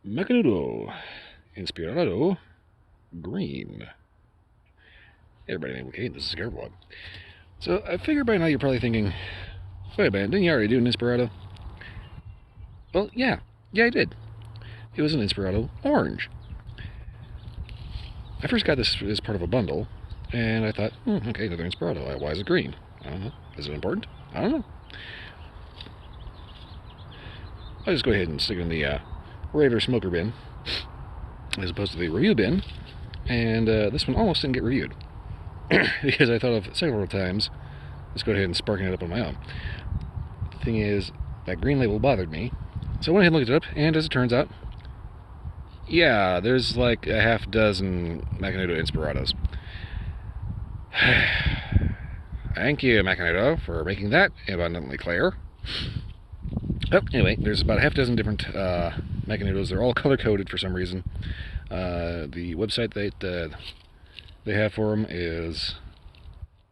Macanudo, Inspirado, Green. Hey everybody, I'm Kate, this is Cigar Vlog. So, I figure by now you're probably thinking, wait a minute, didn't you already do an Inspirado? Well, yeah, I did. It was an Inspirado Orange. I first got this as part of a bundle, and I thought, okay, another Inspirado. Why is it green? I don't know. Is it important? I don't know. I'll just go ahead and stick it in the regular smoker bin, as opposed to the review bin, and this one almost didn't get reviewed. Because I thought of several times, let's go ahead and sparking it up on my own. The thing is, that green label bothered me, so I went ahead and looked it up, and as it turns out, yeah, there's like a half dozen Macanudo Inspirados. Thank you, Macanudo, for making that abundantly clear. Oh, anyway, there's about a half dozen different Macanudos. They're all color-coded for some reason. The website that they have for them is,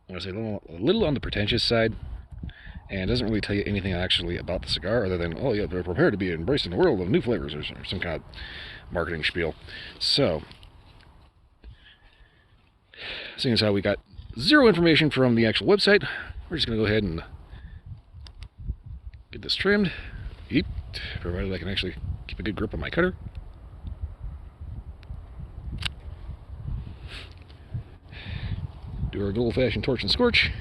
I want to say, a little on the pretentious side, and doesn't really tell you anything actually about the cigar, other than, oh yeah, they're prepared to be embraced in the world of new flavors, or some kind of marketing spiel. So, seeing as how we got zero information from the actual website, we're just going to go ahead and get this trimmed, provided I can actually keep a good grip on my cutter. Do our good old-fashioned torch and scorch.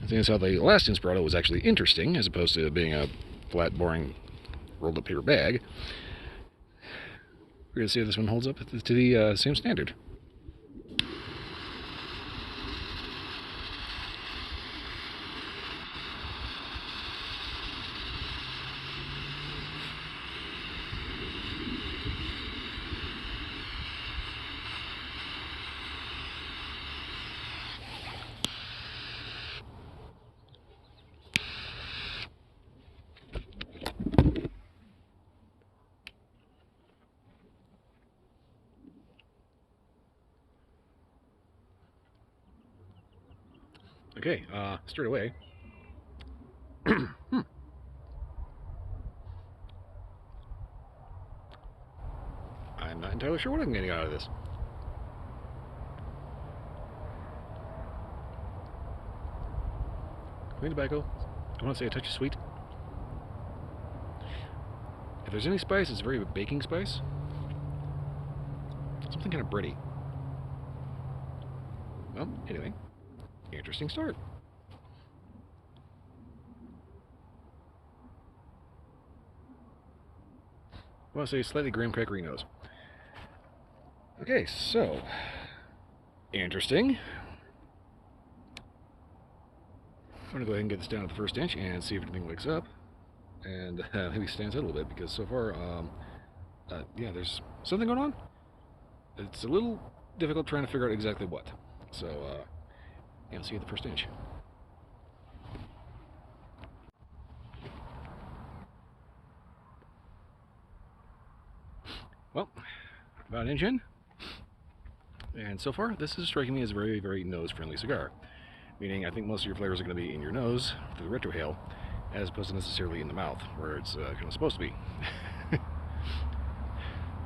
I think that's how the last Inspirado was actually interesting, as opposed to being a flat, boring, rolled-up paper bag. We're going to see if this one holds up to the same standard. Okay, straight away. I'm not entirely sure what I'm getting out of this. Clean tobacco. I want to say a touch of sweet. If there's any spice, it's very baking spice. Something kind of bready. Well, anyway, interesting start. I want to say slightly graham crackery nose. Okay, so interesting. I'm going to go ahead and get this down to the first inch and see if anything wakes up. And maybe stands out a little bit, because so far, yeah, there's something going on. It's a little difficult trying to figure out exactly what. So, yeah, I'll see you at the first inch. Well, about an inch in. And so far, this is striking me as a very, very nose-friendly cigar. Meaning, I think most of your flavors are going to be in your nose, through the retrohale, as opposed to necessarily in the mouth, where it's kind of supposed to be.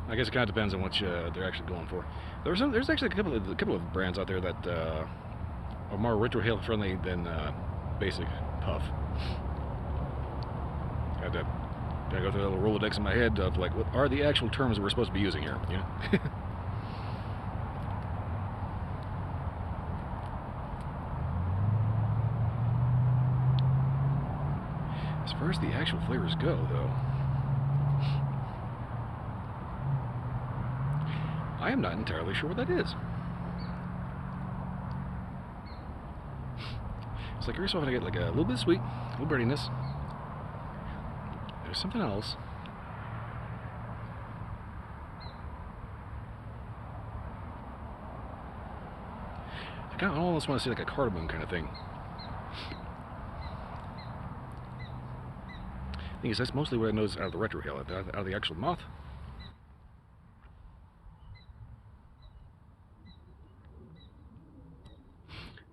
I guess it kind of depends on what they're actually going for. There's actually a couple of brands out there that are more retrohale friendly than basic puff. I had to go through a little Rolodex in my head of like, what are the actual terms that we're supposed to be using here? You know? As far as the actual flavors go, though, I am not entirely sure what that is. It's like every so often I get like a little bit sweet, a little breadiness. There's something else. I kind of almost want to say like a cardamom kind of thing. The thing is, that's mostly what I notice out of the retrohale, out of the actual moth.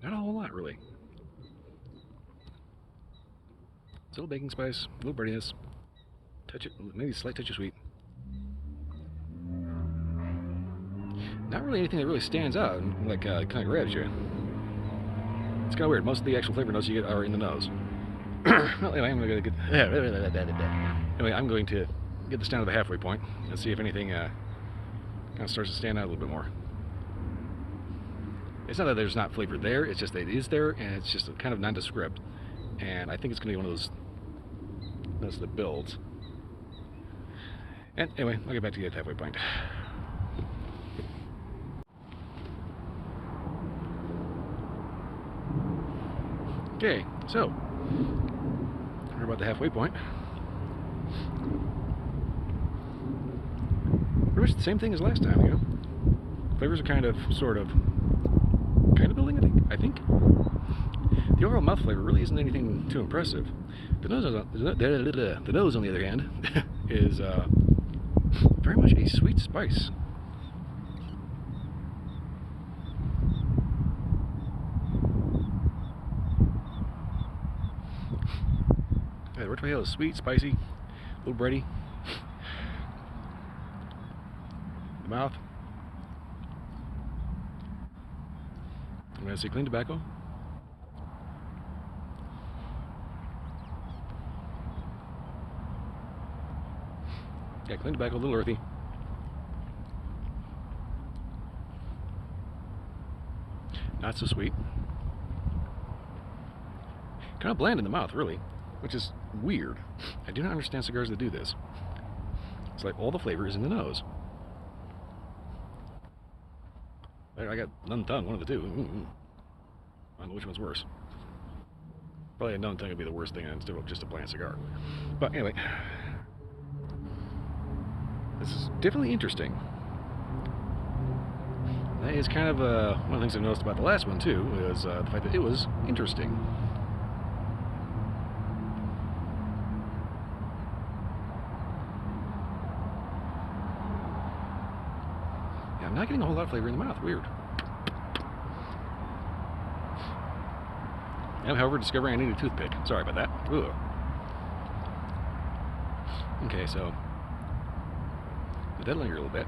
Not a whole lot, really. It's a little baking spice, a little breadiness, touch it, maybe a slight touch of sweet. Not really anything that really stands out, like kind of grabs you. It's kind of weird. Most of the actual flavor notes you get are in the nose. Well, anyway, I'm going to get this down to the halfway point and see if anything kind of starts to stand out a little bit more. It's not that there's not flavor there, it's just that it is there, and it's just kind of nondescript. And I think it's going to be one of those that builds. And anyway, I'll get back to you at the halfway point. Okay, so we're about the halfway point. Pretty much the same thing as last time, you know. Flavors are kind of building, I think. The overall mouth flavor really isn't anything too impressive. The nose, on the other hand, is very much a sweet spice. Yeah, the retro is sweet, spicy, a little bready. The mouth. I'm going to say clean tobacco. Yeah, clean tobacco, a little earthy. Not so sweet. Kind of bland in the mouth, really, which is weird. I do not understand cigars that do this. It's like all the flavor is in the nose. I got none tongue, one of the two. I don't know which one's worse. Probably a none tongue would be the worst thing instead of just a bland cigar. But anyway, this is definitely interesting. That is kind of one of the things I noticed about the last one too, was the fact that it was interesting. Yeah, I'm not getting a whole lot of flavor in the mouth. Weird. I'm, however, discovering I need a toothpick. Sorry about that. Ugh. Okay, so let that linger a little bit.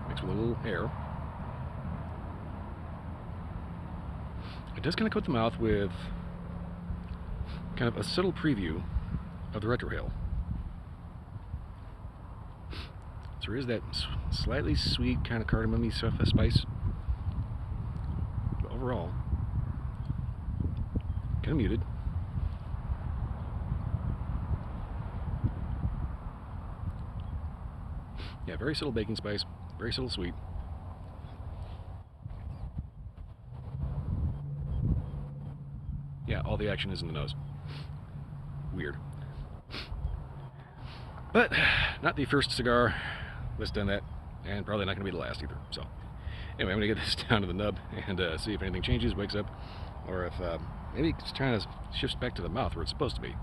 Mix with a little air. It does kind of coat the mouth with kind of a subtle preview of the retrohale. So there is that slightly sweet kind of cardamom-y spice. But overall, kind of muted. Yeah, very subtle baking spice, very subtle sweet. Yeah, all the action is in the nose. Weird. But not the first cigar that's done that, and probably not going to be the last either. So anyway, I'm going to get this down to the nub and see if anything changes, wakes up, or if maybe it's trying to shift back to the mouth where it's supposed to be.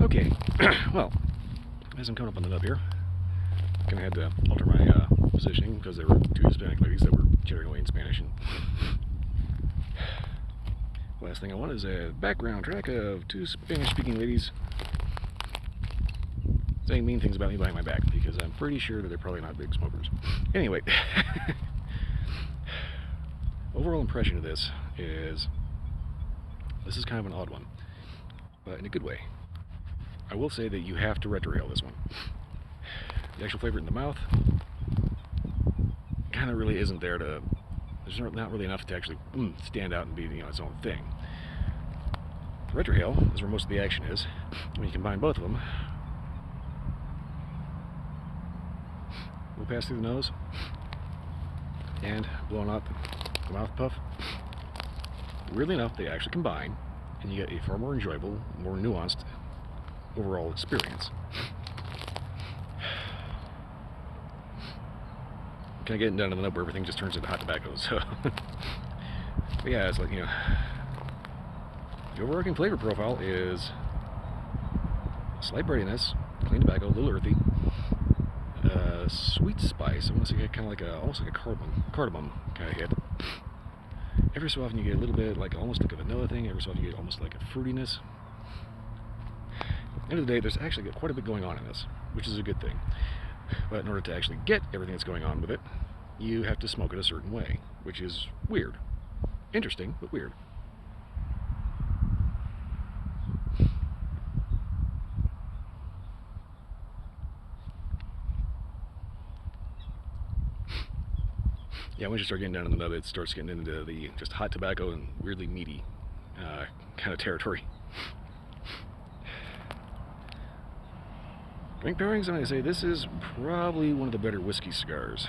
Okay, well, as I'm coming up on the nub here, I'm going to have to alter my positioning because there were two Hispanic ladies that were chittering away in Spanish. And last thing I want is a background track of two Spanish-speaking ladies saying mean things about me behind my back, because I'm pretty sure that they're probably not big smokers. Anyway, overall impression of this is kind of an odd one, but in a good way. I will say that you have to retrohale this one. The actual flavor in the mouth kind of really isn't there to, there's not really enough to actually stand out and be, you know, its own thing. The retrohale is where most of the action is. When you combine both of them, we'll pass through the nose and blowing out the mouth puff. Weirdly enough, they actually combine, and you get a far more enjoyable, more nuanced overall experience. Kind of getting down to the nub where everything just turns into hot tobacco. So, but yeah, it's like, you know, the overarching flavor profile is slight breadiness, clean tobacco, a little earthy, sweet spice. I want to say kind of like almost like a cardamom kind of hit. Every so often you get a little bit like almost like a vanilla thing. Every so often you get almost like a fruitiness. At the end of the day, there's actually quite a bit going on in this, which is a good thing. But in order to actually get everything that's going on with it, you have to smoke it a certain way, which is weird. Interesting, but weird. Yeah, once you start getting down in the nub, it starts getting into the just hot tobacco and weirdly meaty kind of territory. Drink pairings, I'm going to say this is probably one of the better whiskey cigars.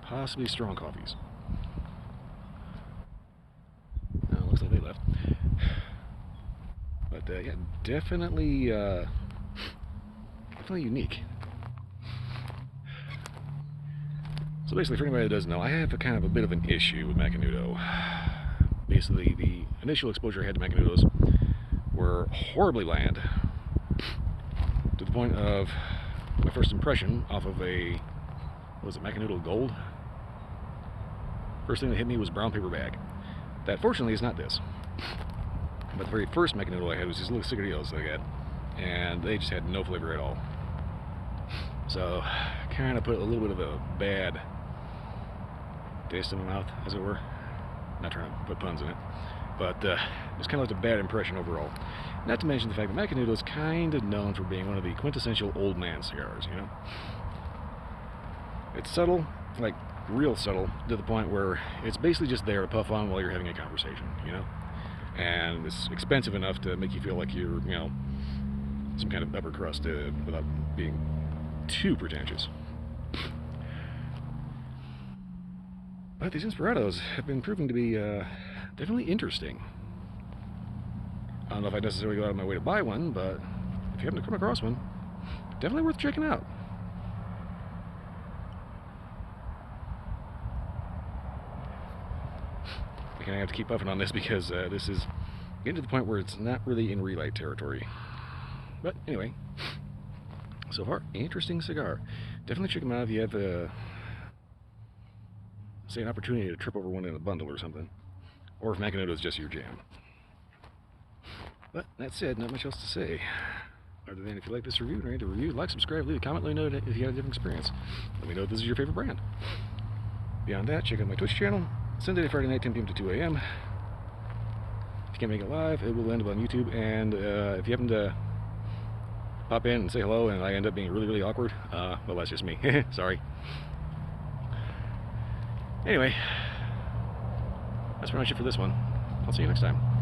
Possibly strong coffees. Oh, looks like they left. But yeah, definitely unique. So basically, for anybody that doesn't know, I have a kind of a bit of an issue with Macanudo. Basically, the initial exposure I had to Macanudos were horribly bland, to the point of my first impression off of a, what was it, Macanudo Gold? First thing that hit me was brown paper bag. That fortunately is not this. But the very first Macanudo I had was these little cigarillos that I got, and they just had no flavor at all. So, kind of put a little bit of a bad taste in my mouth, as it were. Not trying to put puns in it, but just kind of left a bad impression overall. Not to mention the fact that Macanudo is kind of known for being one of the quintessential old man cigars, you know? It's subtle, like real subtle, to the point where it's basically just there to puff on while you're having a conversation, you know? And it's expensive enough to make you feel like you're, you know, some kind of upper crust without being too pretentious. But these Inspirados have been proving to be definitely interesting. I don't know if I'd necessarily go out of my way to buy one, but if you happen to come across one, definitely worth checking out. I'm gonna have to keep puffing on this because this is getting to the point where it's not really in relight territory. But anyway, so far, interesting cigar. Definitely check them out if you have say an opportunity to trip over one in a bundle or something, or if Macanudo is just your jam. But that said, not much else to say, other than if you like this review or any other review, like, subscribe, leave a comment, let me know if you had a different experience. Let me know if this is your favorite brand. Beyond that, check out my Twitch channel, Sunday to Friday night, 10 p.m. to 2 a.m. If you can't make it live, it will end up on YouTube, and if you happen to pop in and say hello and I end up being really, really awkward, well, that's just me. Sorry. Anyway, that's pretty much it for this one. I'll see you next time.